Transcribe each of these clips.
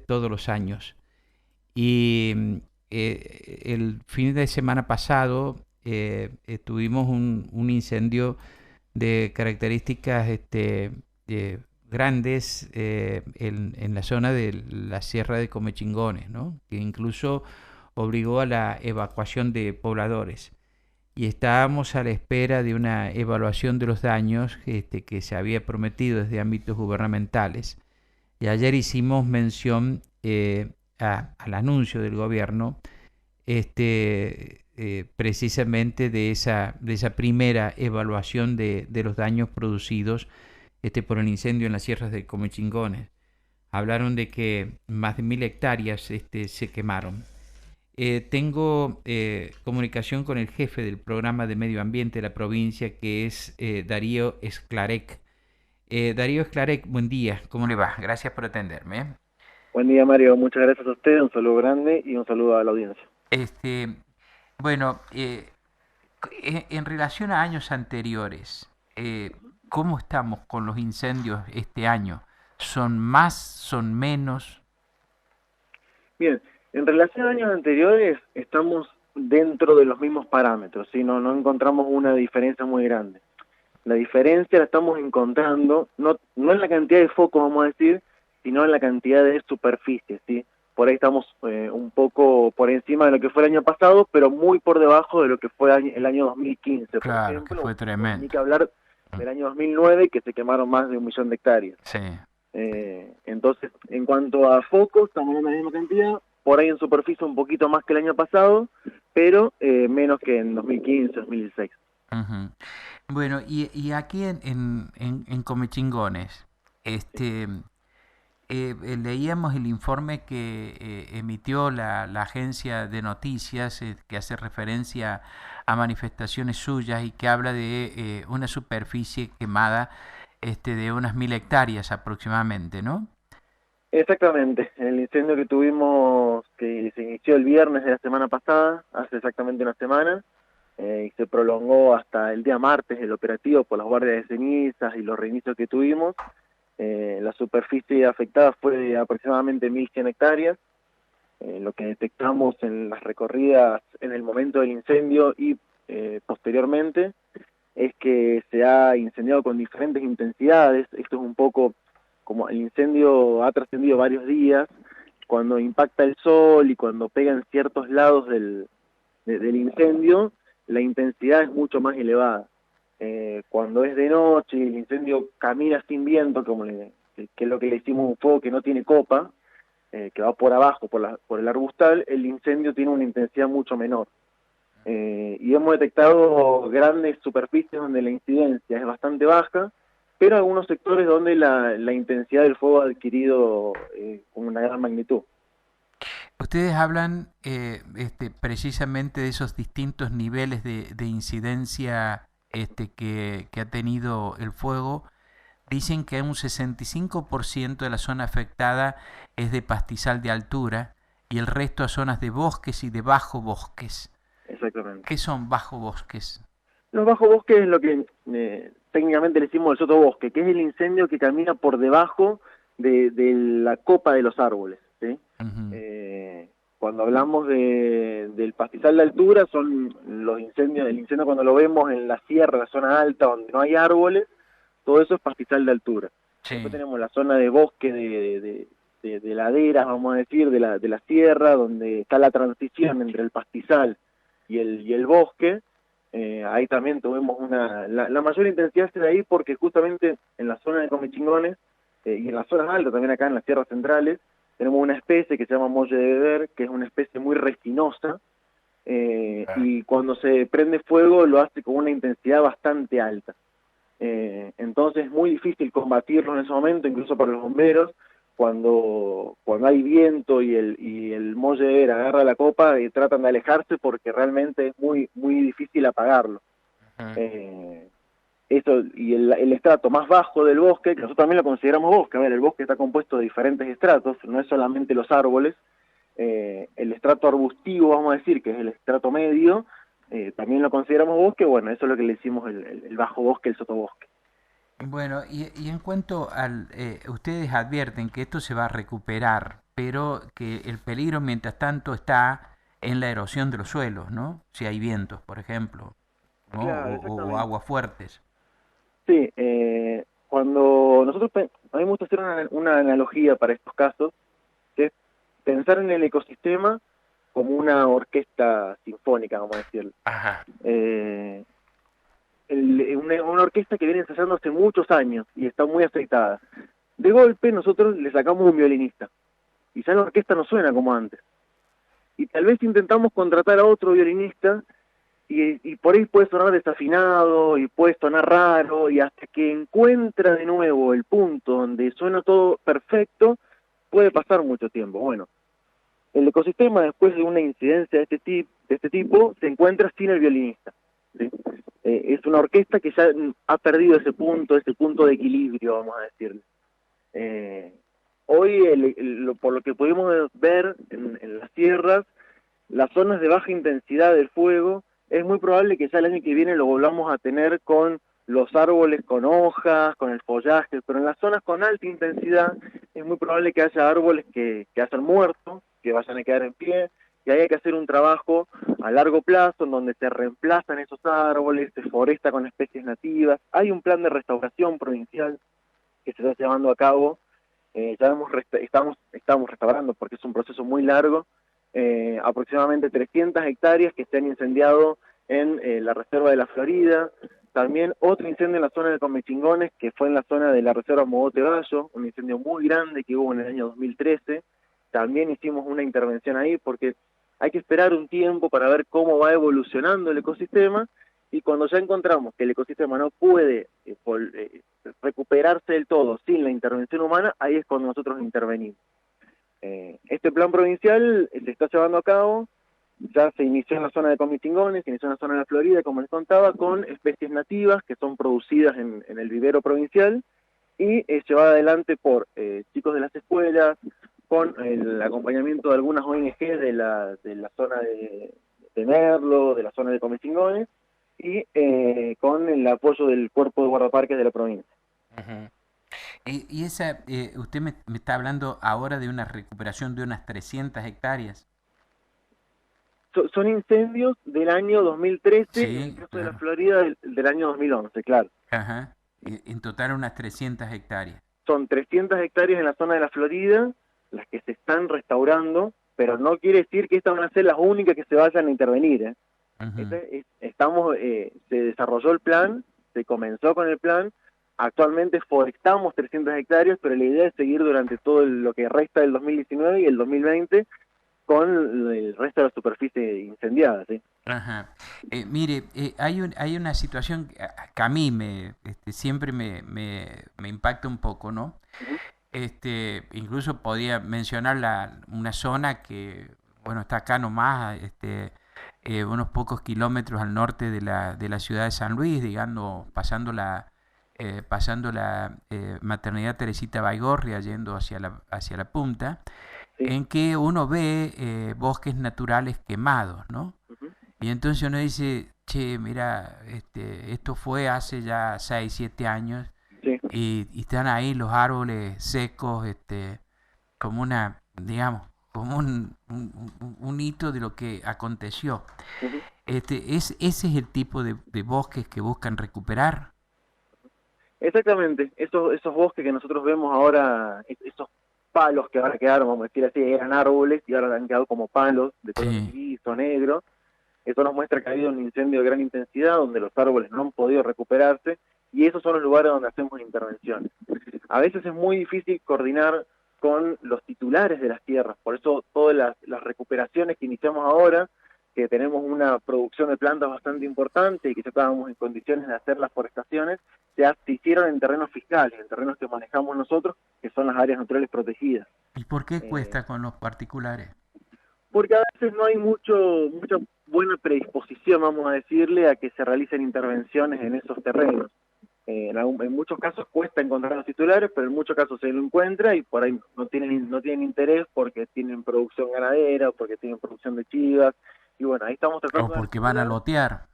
todos los años. Y el fin de semana pasado tuvimos un incendio de características grandes en la zona de la Sierra de Comechingones, ¿no? Que incluso obligó a la evacuación de pobladores. Y estábamos a la espera de una evaluación de los daños que se había prometido desde ámbitos gubernamentales. Y ayer hicimos mención al anuncio del gobierno precisamente de esa primera evaluación de los daños producidos por el incendio en las sierras de Comechingones. Hablaron de que más de 1000 hectáreas se quemaron. Tengo comunicación con el jefe del programa de medio ambiente de la provincia, que es Darío Esclarec. Darío Esclarec, buen día, ¿cómo le va? Gracias por atenderme. Buen día, Mario. Muchas gracias a usted. Un saludo grande y un saludo a la audiencia. Este, bueno, en relación a años anteriores, ¿cómo estamos con los incendios este año? ¿Son más, son menos? Bien, en relación a años anteriores, estamos dentro de los mismos parámetros, ¿sí? No encontramos una diferencia muy grande. La diferencia la estamos encontrando, no en la cantidad de focos, vamos a decir, sino en la cantidad de superficie, ¿sí? Por ahí estamos un poco por encima de lo que fue el año pasado, pero muy por debajo de lo que fue el año 2015, por Claro, que ejemplo. fue Bueno, ni tremendo. que hablar del año 2009, que se quemaron más de 1 millón de hectáreas. Sí. Entonces, en cuanto a focos, estamos en la misma cantidad, por ahí en superficie un poquito más que el año pasado, pero menos que en 2015, 2016. Ujú. Bueno, y aquí en Comechingones, este, leíamos el informe que emitió la agencia de noticias que hace referencia a manifestaciones suyas y que habla de una superficie quemada de unas 1000 hectáreas aproximadamente, ¿no? Exactamente, el incendio que tuvimos, que se inició el viernes de la semana pasada, hace exactamente una semana, y se prolongó hasta el día martes el operativo por las guardias de cenizas y los reinicios que tuvimos. La superficie afectada fue de aproximadamente 1.100 hectáreas. Lo que detectamos en las recorridas en el momento del incendio y posteriormente es que se ha incendiado con diferentes intensidades. Esto es un poco como el incendio ha trascendido varios días, cuando impacta el sol y cuando pega en ciertos lados del incendio, la intensidad es mucho más elevada. Cuando es de noche y el incendio camina sin viento, que es lo que le hicimos un fuego que no tiene copa, que va por abajo, por el arbustal, el incendio tiene una intensidad mucho menor. Y hemos detectado grandes superficies donde la incidencia es bastante baja, pero algunos sectores donde la intensidad del fuego ha adquirido una gran magnitud. Ustedes hablan precisamente de esos distintos niveles de incidencia que ha tenido el fuego. Dicen que un 65% de la zona afectada es de pastizal de altura y el resto a zonas de bosques y de bajo bosques. Exactamente. ¿Qué son bajo bosques? Los bajos bosques es lo que técnicamente le decimos el sotobosque, que es el incendio que camina por debajo de la copa de los árboles, ¿sí? Ujú. Cuando hablamos del pastizal de altura, son los incendios, el incendio cuando lo vemos en la sierra, la zona alta, donde no hay árboles, todo eso es pastizal de altura. Después Sí. tenemos la zona de bosque, de laderas, vamos a decir, de la sierra, donde está la transición entre el pastizal y el bosque. Ahí también tuvimos la mayor intensidad de ahí porque justamente en la zona de Comechingones y en las zonas altas, también acá en las sierras centrales, tenemos una especie que se llama molle de beber, que es una especie muy resinosa, y cuando se prende fuego lo hace con una intensidad bastante alta. Entonces es muy difícil combatirlo en ese momento, incluso para los bomberos, cuando hay viento y el molle de ver agarra la copa y tratan de alejarse porque realmente es muy difícil apagarlo. Ujú. Eh, Eso, y el estrato más bajo del bosque, que nosotros también lo consideramos bosque, a ver, el bosque está compuesto de diferentes estratos, no es solamente los árboles. El estrato arbustivo, vamos a decir, que es el estrato medio, también lo consideramos bosque. Bueno, eso es lo que le decimos el bajo bosque, el sotobosque. Bueno, y en cuanto al, ustedes advierten que esto se va a recuperar, pero que el peligro mientras tanto está en la erosión de los suelos, ¿no? Si hay vientos, por ejemplo, ¿no? Claro, O exactamente. aguas fuertes. Sí, cuando a mí me gusta hacer una analogía para estos casos, que es pensar en el ecosistema como una orquesta sinfónica, vamos a decirlo. Ajá. Eh, una orquesta que viene ensayando hace muchos años y está muy aceitada. De golpe nosotros le sacamos un violinista y ya la orquesta no suena como antes. Y tal vez intentamos contratar a otro violinista y por ahí puede sonar desafinado y puede sonar raro y hasta que encuentra de nuevo el punto donde suena todo perfecto, puede pasar mucho tiempo. Bueno, el ecosistema después de una incidencia de este tipo se encuentra sin el violinista. ¿Sí? Es una orquesta que ya ha perdido ese punto de equilibrio, vamos a decirle. Eh, Hoy, por lo que pudimos ver en las sierras, las zonas de baja intensidad del fuego, es muy probable que ya el año que viene lo volvamos a tener con los árboles con hojas, con el follaje, pero en las zonas con alta intensidad es muy probable que haya árboles que hayan muerto, que vayan a quedar en pie, y haya que hacer un trabajo a largo plazo en donde se reemplazan esos árboles, se foresta con especies nativas. Hay un plan de restauración provincial que se está llevando a cabo. Ya estamos restaurando porque es un proceso muy largo, aproximadamente 300 hectáreas que se han incendiado en la reserva de la Florida, también otro incendio en la zona de Comechingones, que fue en la zona de la reserva Mogote Gallo, un incendio muy grande que hubo en el año 2013, también hicimos una intervención ahí porque hay que esperar un tiempo para ver cómo va evolucionando el ecosistema y cuando ya encontramos que el ecosistema no puede recuperarse del todo sin la intervención humana, ahí es cuando nosotros intervenimos. Este plan provincial se está llevando a cabo, ya se inició en la zona de Comitingones, se inició en la zona de la Florida, como les contaba, con especies nativas que son producidas en el vivero provincial y llevada adelante por chicos de las escuelas, con el acompañamiento de algunas ONG de la zona de Merlo, de la zona de Comitingones, y con el apoyo del cuerpo de guardaparques de la provincia. Ujú. Y esa, usted me está hablando ahora de una recuperación de unas 300 hectáreas. Son incendios del año 2013, en el Sí, caso de la claro. Florida del año 2011, claro. Ajá. En total unas 300 hectáreas. Son 300 hectáreas en la zona de la Florida, las que se están restaurando, pero no quiere decir que estas van a ser las únicas que se vayan a intervenir. ¿Eh? Ujú. Se desarrolló el plan, se comenzó con el plan, actualmente forestamos 300 hectáreas, pero la idea es seguir durante todo lo que resta del 2019 y el 2020 con el resto de la superficie incendiada. ¿Sí? Ajá. Mire, hay una situación que a mí siempre me impacta un poco, ¿no? Uh -huh. Incluso podría mencionar una zona que, bueno, está acá nomás, unos pocos kilómetros al norte de la ciudad de San Luis, digamos, pasando la maternidad Teresita Baigorria, yendo hacia la punta, Sí. en que uno ve bosques naturales quemados, ¿no? Uh -huh. Y entonces uno dice, che, mira, esto fue hace ya 6 7 años Sí. y están ahí los árboles secos, como una, digamos, como un hito de lo que aconteció. Uh -huh. Ese es el tipo de bosques que buscan recuperar. Exactamente, esos bosques que nosotros vemos ahora, esos palos que ahora quedaron, vamos a decir así, eran árboles y ahora han quedado como palos de color Sí. gris o negro. Eso nos muestra que ha habido un incendio de gran intensidad donde los árboles no han podido recuperarse y esos son los lugares donde hacemos intervenciones. A veces es muy difícil coordinar con los titulares de las tierras, por eso todas las recuperaciones que iniciamos ahora, que tenemos una producción de plantas bastante importante y que ya estábamos en condiciones de hacer las forestaciones, se hicieron en terrenos fiscales, en terrenos que manejamos nosotros, que son las áreas naturales protegidas. ¿Y por qué Eh, cuesta con los particulares? Porque a veces no hay mucha buena predisposición, vamos a decirle, a que se realicen intervenciones en esos terrenos. En muchos casos cuesta encontrar los titulares, pero en muchos casos se lo encuentra y por ahí no tienen interés porque tienen producción ganadera o porque tienen producción de chivas. Y bueno, ahí estamos O tratando de porque van a articular. lotear.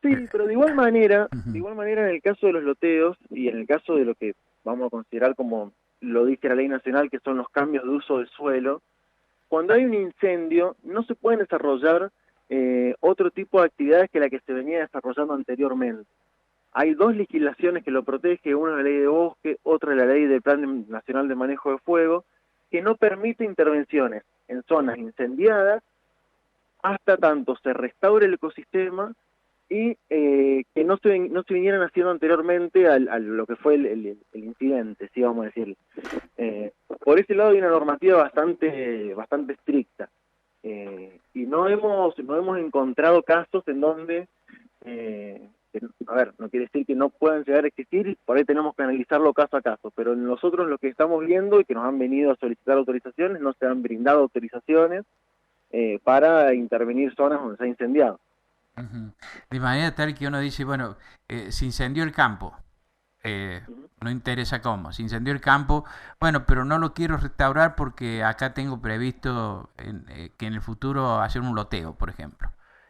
Sí, pero de igual manera en el caso de los loteos y en el caso de lo que vamos a considerar como lo dice la ley nacional, que son los cambios de uso del suelo, cuando hay un incendio no se pueden desarrollar otro tipo de actividades que la que se venía desarrollando anteriormente. Hay dos legislaciones que lo protegen, una es la ley de bosque, otra es la ley del Plan Nacional de Manejo de Fuego, que no permite intervenciones en zonas incendiadas hasta tanto se restaure el ecosistema y que no se vinieran haciendo anteriormente a lo que fue el incidente, sí, vamos a decir. Por ese lado hay una normativa bastante estricta y no hemos encontrado casos en donde, a ver, no quiere decir que no puedan llegar a existir, por ahí tenemos que analizarlo caso a caso, pero nosotros lo que estamos viendo y que nos han venido a solicitar autorizaciones, no se han brindado autorizaciones para intervenir zonas donde se ha incendiado. Ujú. De manera tal que uno dice, bueno, se incendió el campo, eh, Ujú. no interesa cómo, se incendió el campo, bueno, pero no lo quiero restaurar porque acá tengo previsto que en el futuro hacer un loteo, por ejemplo.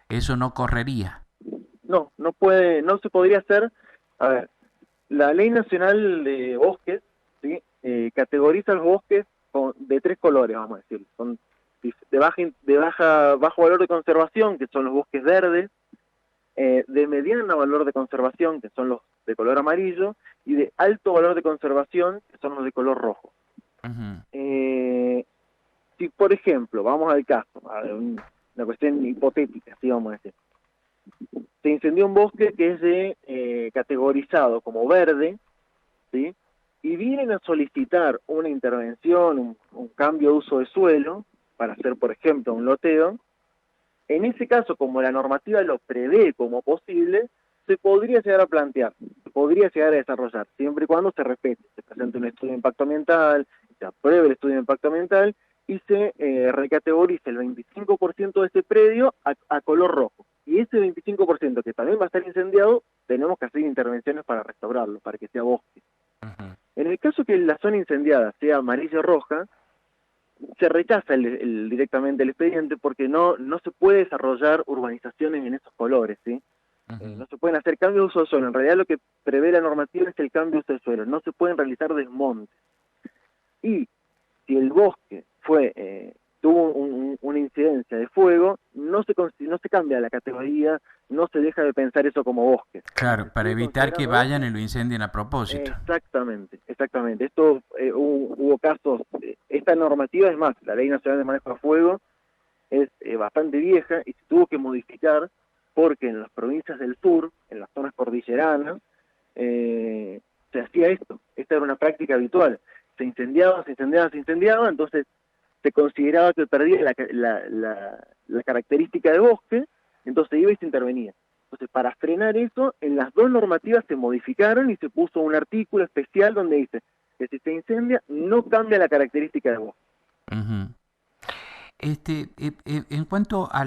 Eso no correría. No, no puede, no se podría hacer. A ver, la Ley Nacional de Bosques, ¿sí? Categoriza los bosques de tres colores, vamos a decir. Son bajo valor de conservación, que son los bosques verdes, de mediano valor de conservación, que son los de color amarillo, y de alto valor de conservación, que son los de color rojo. Ujú. Eh, si, por ejemplo, vamos al caso, una cuestión hipotética, ¿sí? Vamos a decir, se incendió un bosque que es categorizado como verde, ¿sí? Y vienen a solicitar una intervención, un cambio de uso de suelo, para hacer, por ejemplo, un loteo. En ese caso, como la normativa lo prevé como posible, se podría llegar a plantear, se podría llegar a desarrollar, siempre y cuando se respete, se presente un estudio de impacto ambiental, se apruebe el estudio de impacto ambiental y se recategorice el 25% de ese predio a color rojo. Y ese 25% que también va a estar incendiado, tenemos que hacer intervenciones para restaurarlo, para que sea bosque. Ujú. En el caso que la zona incendiada sea amarilla o roja, se rechaza directamente el expediente porque no se puede desarrollar urbanizaciones en esos colores, ¿sí? Ujú. No se pueden hacer cambios de uso de suelo. En realidad lo que prevé la normativa es el cambio de uso de suelo. No se pueden realizar desmontes. Y si el bosque tuvo una incidencia de fuego, no se cambia la categoría, no se deja de pensar eso como bosque. Se Claro, para sigue evitar que considerando vayan bosque. y lo incendien a propósito. Exactamente, exactamente. Esto hubo casos, esta normativa es más, la Ley Nacional de Manejo de Fuego es bastante vieja y se tuvo que modificar porque en las provincias del sur, en las zonas cordilleranas, eh, se hacía esto. Esta era una práctica habitual. Se incendiaba, entonces se consideraba que perdía la característica de bosque, entonces iba y se intervenía. Entonces, para frenar eso, en las dos normativas se modificaron y se puso un artículo especial donde dice que si se incendia, no cambia la característica de bosque. Ujú. En cuanto a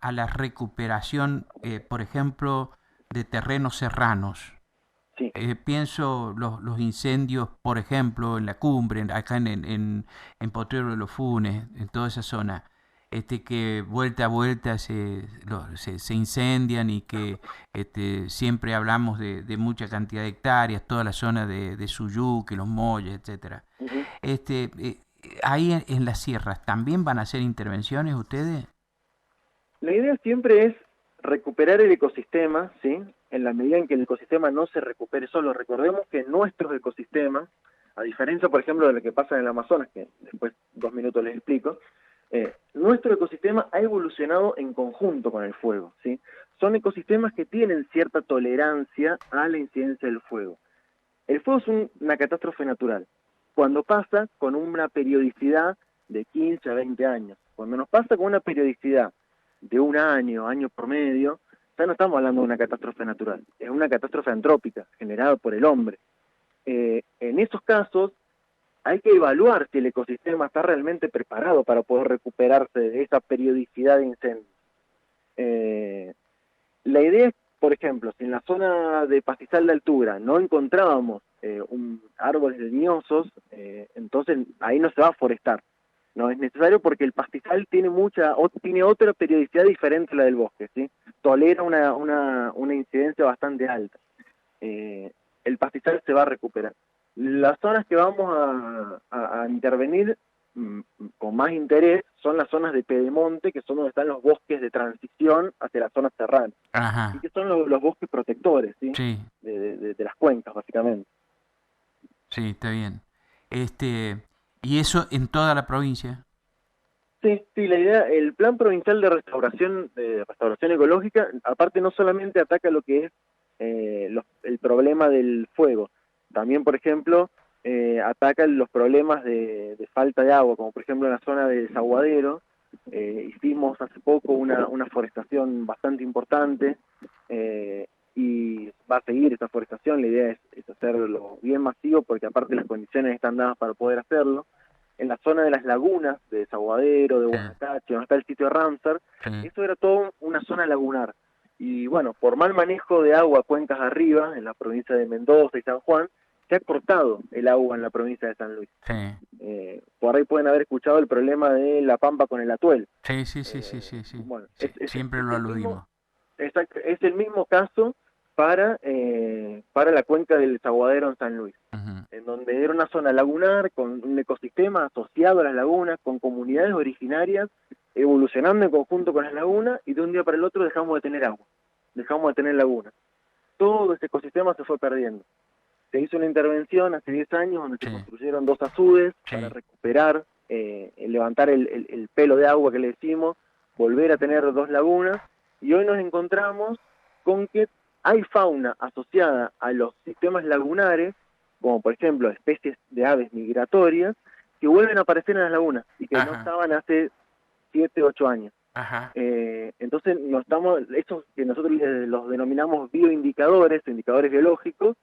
a la recuperación, por ejemplo, de terrenos serranos, Sí. pienso los incendios, por ejemplo, en la cumbre, acá en Potrero de los Funes, en toda esa zona, que vuelta a vuelta se incendian y que siempre hablamos de mucha cantidad de hectáreas, toda la zona de Suyuque, los Molles, etcétera. Ujú. Este, eh, Ahí en las sierras, ¿también van a hacer intervenciones ustedes? La idea siempre es recuperar el ecosistema, ¿sí? En la medida en que el ecosistema no se recupere solo. Recordemos que nuestros ecosistemas, a diferencia, por ejemplo, de lo que pasa en el Amazonas, que después 2 minutos les explico, nuestro ecosistema ha evolucionado en conjunto con el fuego, ¿sí? Son ecosistemas que tienen cierta tolerancia a la incidencia del fuego. El fuego es una catástrofe natural. Cuando pasa con una periodicidad de 15 a 20 años. Cuando nos pasa con una periodicidad de un año promedio, ya no estamos hablando de una catástrofe natural, es una catástrofe antrópica generada por el hombre. En esos casos hay que evaluar si el ecosistema está realmente preparado para poder recuperarse de esa periodicidad de incendios. Eh, la idea es, por ejemplo, si en la zona de pastizal de altura no encontrábamos árboles leñosos, entonces ahí no se va a forestar. No es necesario porque el pastizal tiene otra periodicidad diferente a la del bosque, ¿sí? Tolera una incidencia bastante alta. Eh, el pastizal se va a recuperar. Las zonas que vamos a intervenir con más interés son las zonas de pedemonte, que son donde están los bosques de transición hacia las zonas serranas, y Ajá, que son los bosques protectores, ¿sí? sí, De las cuencas, básicamente. sí, está bien. Y eso en toda la provincia. Sí, sí, la idea, el plan provincial de restauración ecológica, aparte no solamente ataca lo que es el problema del fuego, también, por ejemplo, ataca los problemas de falta de agua, como por ejemplo en la zona de Desaguadero, hicimos hace poco una forestación bastante importante, y va a seguir esta forestación, la idea es hacerlo bien masivo, porque aparte las condiciones están dadas para poder hacerlo en la zona de las lagunas, de Desaguadero, de Sí, Guanacache, donde está el sitio de Ramsar, sí. eso era todo una zona lagunar. Y bueno, por mal manejo de agua cuencas arriba, en la provincia de Mendoza y San Juan, se ha cortado el agua en la provincia de San Luis. Sí, Por ahí pueden haber escuchado el problema de la pampa con el atuel. sí, sí, sí, sí, sí, sí, Bueno, sí, siempre es lo el mismo, aludimos. exacto, es el mismo caso para la cuenca del Desaguadero en San Luis, Ujú. en donde era una zona lagunar con un ecosistema asociado a las lagunas, con comunidades originarias evolucionando en conjunto con las lagunas, y de un día para el otro dejamos de tener agua, dejamos de tener lagunas. Todo ese ecosistema se fue perdiendo. Se hizo una intervención hace 10 años donde se Sí, construyeron 2 azudes para sí, recuperar, levantar el pelo de agua que le decimos, volver a tener 2 lagunas, y hoy nos encontramos con que hay fauna asociada a los sistemas lagunares, como por ejemplo especies de aves migratorias, que vuelven a aparecer en las lagunas y que no ajá, estaban hace 7 8 años. ajá, Entonces, estos que nosotros los denominamos bioindicadores, indicadores biológicos,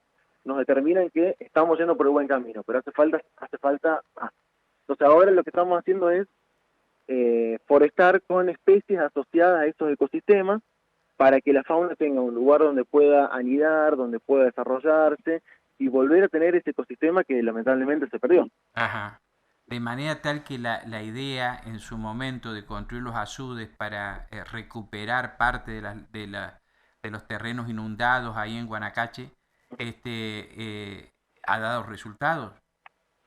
nos determinan que estamos yendo por el buen camino, pero hace falta más. Entonces, ahora lo que estamos haciendo es forestar con especies asociadas a estos ecosistemas para que la fauna tenga un lugar donde pueda anidar, donde pueda desarrollarse y volver a tener ese ecosistema que lamentablemente se perdió. ajá. De manera tal que la idea en su momento de construir los azudes para recuperar parte de los terrenos inundados ahí en Guanacache, ha dado resultados.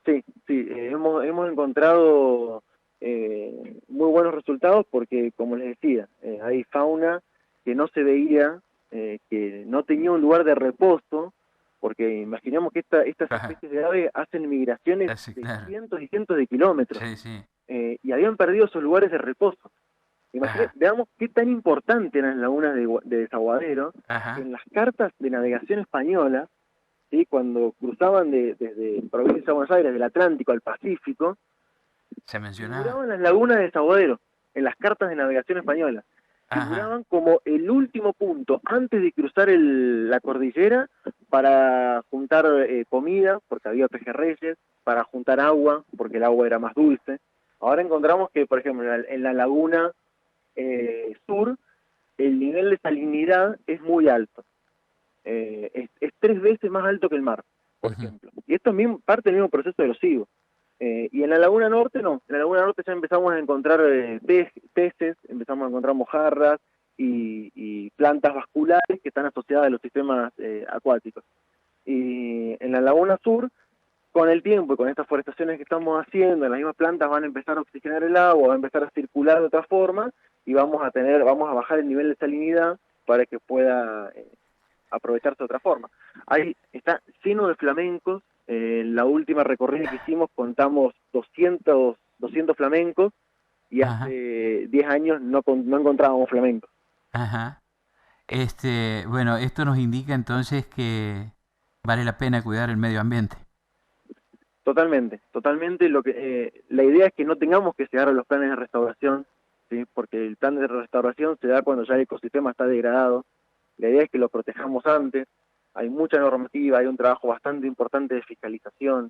Sí, sí, hemos encontrado muy buenos resultados porque, como les decía, hay fauna que no se veía, que no tenía un lugar de reposo, porque imaginemos que estas Ajá, especies de aves hacen migraciones sí, de claro. cientos y cientos de kilómetros, Sí, sí. y habían perdido esos lugares de reposo. Ajá, Veamos qué tan importante eran las lagunas de Desaguadero, que ajá. en las cartas de navegación española, ¿sí? Cuando cruzaban desde provincia de Buenos Aires, del Atlántico al Pacífico, Se mencionaba. figuraban las lagunas de Desaguadero en las cartas de navegación española. Ajá, Figuraban como el último punto antes de cruzar la cordillera para juntar comida, porque había pejerreyes, para juntar agua, porque el agua era más dulce. Ahora encontramos que, por ejemplo, en la laguna sur, el nivel de salinidad es muy alto. Es 3 veces más alto que el mar, por ujú, ejemplo. Y esto es parte del mismo proceso erosivo. Y en la Laguna Norte no, en la Laguna Norte ya empezamos a encontrar peces, empezamos a encontrar mojarras y plantas vasculares que están asociadas a los sistemas acuáticos. Y en la Laguna Sur, con el tiempo y con estas forestaciones que estamos haciendo, las mismas plantas van a empezar a oxigenar el agua, va a empezar a circular de otra forma, y vamos a bajar el nivel de salinidad para que pueda aprovecharse de otra forma. Está lleno de flamencos. La última recorrida que hicimos contamos 200 flamencos, y ajá, hace 10 años no encontrábamos flamencos. ajá. Bueno, esto nos indica entonces que vale la pena cuidar el medio ambiente. Totalmente, totalmente. La idea es que no tengamos que llegar a los planes de restauración, ¿sí? Porque el plan de restauración se da cuando ya el ecosistema está degradado. La idea es que lo protejamos antes. Hay mucha normativa, hay un trabajo bastante importante de fiscalización,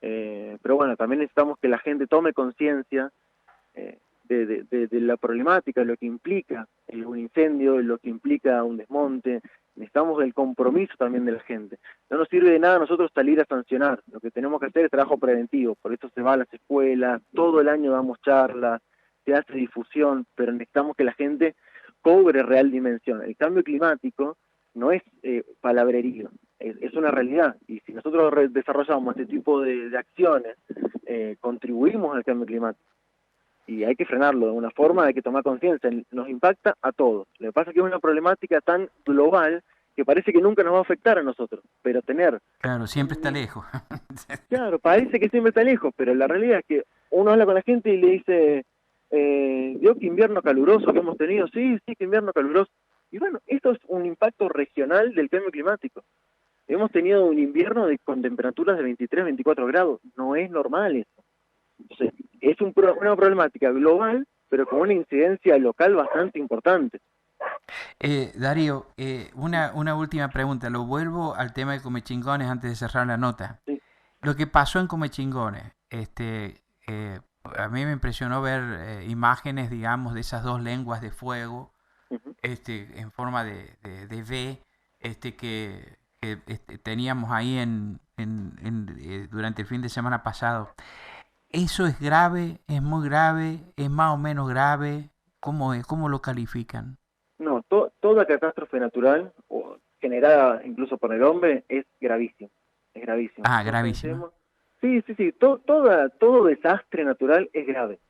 pero bueno, también necesitamos que la gente tome conciencia de la problemática, de lo que implica un incendio, de lo que implica un desmonte, necesitamos el compromiso también de la gente. No nos sirve de nada a nosotros salir a sancionar, lo que tenemos que hacer es trabajo preventivo, por eso se va a las escuelas, todo el año damos charlas, se hace difusión, pero necesitamos que la gente cobre real dimensión. El cambio climático no es palabrerío, es una realidad, y si nosotros desarrollamos este tipo de acciones, contribuimos al cambio climático. Y hay que frenarlo de una forma, hay que tomar conciencia, nos impacta a todos. Lo que pasa es que es una problemática tan global que parece que nunca nos va a afectar a nosotros, pero tener... Claro, siempre está lejos. Claro, parece que siempre está lejos, pero la realidad es que uno habla con la gente y le dice, ¿vio qué invierno caluroso que hemos tenido? Sí, que invierno caluroso. Y bueno, esto es un impacto regional del cambio climático. Hemos tenido un invierno con temperaturas de 23, 24 grados, no es normal eso. Entonces, es una problemática global, pero con una incidencia local bastante importante. Darío, una última pregunta. Lo vuelvo al tema de Comechingones antes de cerrar la nota. Sí. Lo que pasó en Comechingones, a mí me impresionó ver imágenes, digamos, de esas dos lenguas de fuego, Uh-huh. en forma de V, que teníamos ahí durante el fin de semana pasado. ¿Eso es grave? ¿Es muy grave? ¿Es más o menos grave? ¿Cómo es? ¿Cómo lo califican? No, toda catástrofe natural, o generada incluso por el hombre, es gravísimo. Es gravísimo. Ah, gravísimo. Sí, todo desastre natural es grave.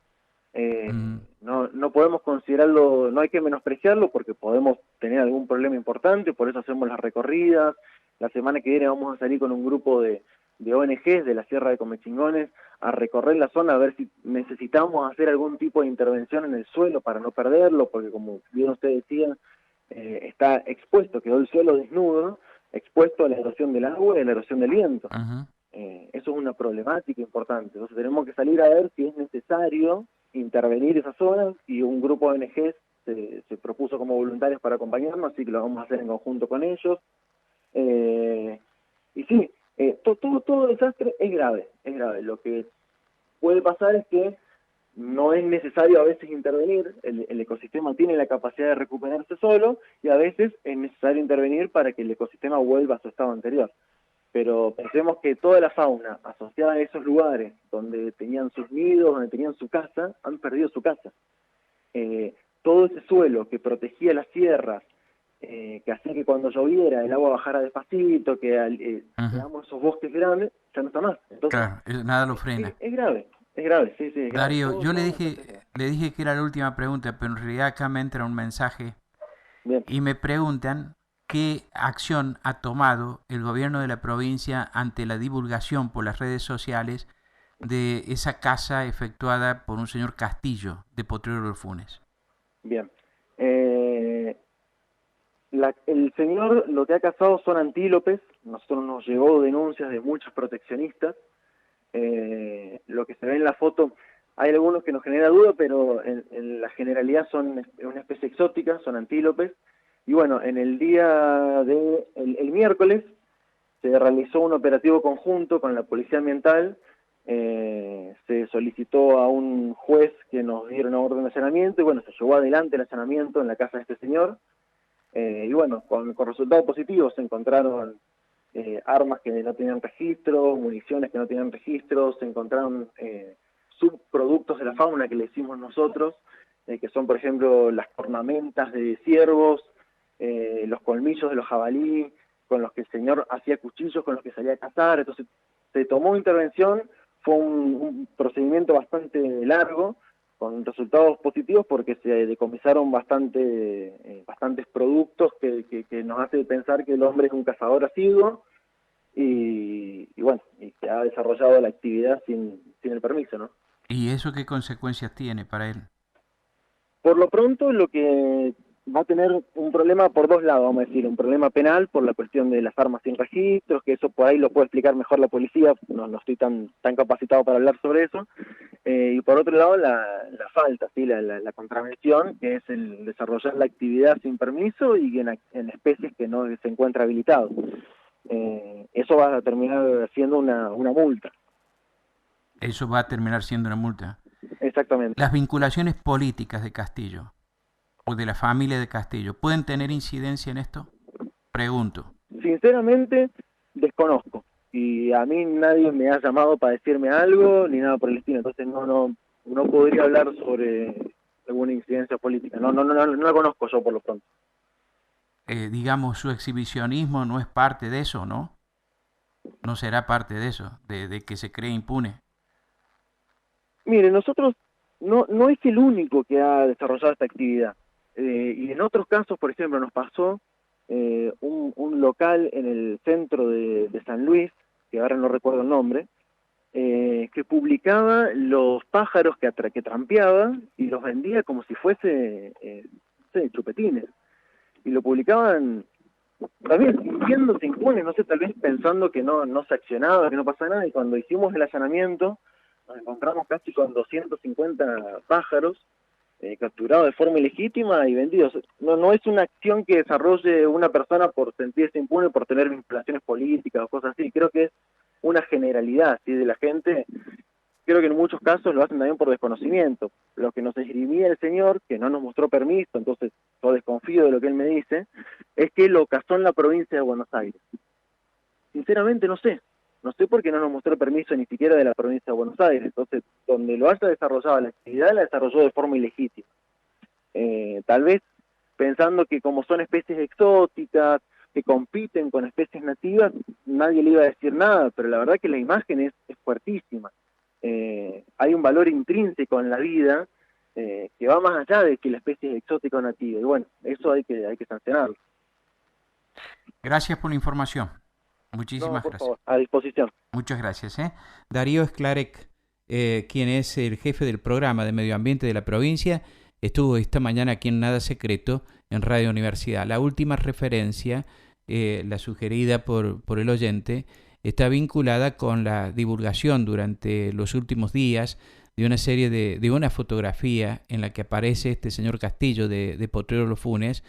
No podemos considerarlo, no hay que menospreciarlo porque podemos tener algún problema importante, por eso hacemos las recorridas. La semana que viene vamos a salir con un grupo de ONGs de la Sierra de Comechingones a recorrer la zona a ver si necesitamos hacer algún tipo de intervención en el suelo para no perderlo, porque como bien usted decía, está expuesto, quedó el suelo desnudo, expuesto a la erosión del agua y a la erosión del viento. Uh-huh. Eso es una problemática importante, entonces tenemos que salir a ver si es necesario intervenir esa zona, y un grupo de ONGs se propuso como voluntarios para acompañarnos, así que lo vamos a hacer en conjunto con ellos. Y sí, todo desastre es grave. Lo que puede pasar es que no es necesario a veces intervenir, el ecosistema tiene la capacidad de recuperarse solo, y a veces es necesario intervenir para que el ecosistema vuelva a su estado anterior. Pero pensemos que toda la fauna asociada a esos lugares donde tenían sus nidos, donde tenían su casa, han perdido su casa. Todo ese suelo que protegía las sierras, que hacía que cuando lloviera el agua bajara despacito, que digamos, esos bosques grandes, ya no está más. Entonces, claro, nada lo frena. Es grave, sí. Es Darío, grave. yo le dije que era la última pregunta, pero en realidad acá me entra un mensaje. Bien. Y me preguntan qué acción ha tomado el gobierno de la provincia ante la divulgación por las redes sociales de esa casa efectuada por un señor Castillo de Potrero del Funes. Bien. El señor lo que ha cazado son antílopes. Nosotros nos llegó denuncias de muchos proteccionistas. Lo que se ve en la foto, hay algunos que nos genera duda, pero en la generalidad son una especie exótica, son antílopes. Y bueno, en el día el miércoles se realizó un operativo conjunto con la Policía Ambiental. Se solicitó a un juez que nos diera una orden de allanamiento, y bueno, se llevó adelante el allanamiento en la casa de este señor. Y bueno, con resultados positivos se encontraron armas que no tenían registro, municiones que no tenían registro, se encontraron subproductos de la fauna que le hicimos nosotros, que son, por ejemplo, las cornamentas de ciervos, los colmillos de los jabalí, con los que el señor hacía cuchillos, con los que salía a cazar. Entonces se tomó intervención, fue un procedimiento bastante largo, con resultados positivos porque se decomisaron bastantes productos que nos hace pensar que el hombre es un cazador asiduo y bueno, y que ha desarrollado la actividad sin el permiso, ¿no? ¿Y eso qué consecuencias tiene para él? Por lo pronto, lo que va a tener un problema por dos lados, vamos a decir, un problema penal por la cuestión de las armas sin registros, que eso por ahí lo puede explicar mejor la policía, no estoy tan capacitado para hablar sobre eso, y por otro lado la falta, ¿sí? la contravención, que es el desarrollar la actividad sin permiso y en especies que no se encuentra habilitado. Eso va a terminar siendo una multa. Eso va a terminar siendo una multa. Exactamente. Las vinculaciones políticas de Castillo o de la familia de Castillo, ¿pueden tener incidencia en esto? Pregunto. Sinceramente, desconozco. Y a mí nadie me ha llamado para decirme algo, ni nada por el estilo. Entonces no podría hablar sobre alguna incidencia política. No la conozco yo por lo pronto. Digamos, su exhibicionismo no es parte de eso, ¿no? No será parte de eso, de que se cree impune. Mire, nosotros no es el único que ha desarrollado esta actividad. Y en otros casos, por ejemplo, nos pasó un local en el centro de San Luis, que ahora no recuerdo el nombre, que publicaba los pájaros que trampeaba y los vendía como si fuese, no sé, chupetines. Y lo publicaban también sintiéndose impune, no sé, tal vez pensando que no se accionaba, que no pasaba nada, y cuando hicimos el allanamiento nos encontramos casi con 250 pájaros capturados de forma ilegítima y vendidos. No es una acción que desarrolle una persona por sentirse impune, por tener vinculaciones políticas o cosas así. Creo que es una generalidad, ¿sí?, de la gente. Creo que en muchos casos lo hacen también por desconocimiento. Lo que nos escribía el señor, que no nos mostró permiso, entonces yo desconfío de lo que él me dice, es que lo cazó en la provincia de Buenos Aires. Sinceramente no sé. No sé por qué no nos mostró permiso ni siquiera de la provincia de Buenos Aires. Entonces, donde lo haya desarrollado la actividad, la desarrolló de forma ilegítima. Tal vez pensando que como son especies exóticas, que compiten con especies nativas, nadie le iba a decir nada, pero la verdad que la imagen es fuertísima. Hay un valor intrínseco en la vida que va más allá de que la especie es exótica o nativa. Y bueno, eso hay que sancionarlo. Gracias por la información. No, Muchísimas por gracias. favor, a disposición. Muchas gracias. Darío Sklarek, quien es el jefe del programa de medio ambiente de la provincia, estuvo esta mañana aquí en Nada Secreto, en Radio Universidad. La última referencia, la sugerida por el oyente, está vinculada con la divulgación durante los últimos días de una serie de una fotografía en la que aparece este señor Castillo de Potrero Los Funes,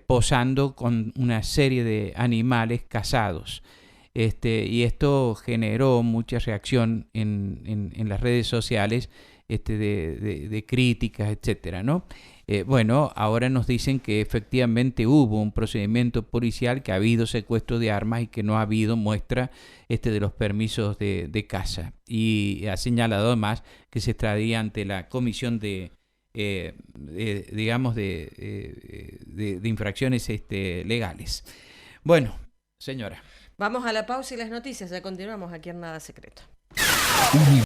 posando con una serie de animales cazados. Y esto generó mucha reacción en las redes sociales, de críticas, etcétera, ¿no? Bueno, ahora nos dicen que efectivamente hubo un procedimiento policial, que ha habido secuestro de armas y que no ha habido muestra de los permisos de caza. Y ha señalado además que se estaría ante la Comisión de infracciones legales. Bueno, señora. Vamos a la pausa y las noticias, ya continuamos aquí en Nada Secreto.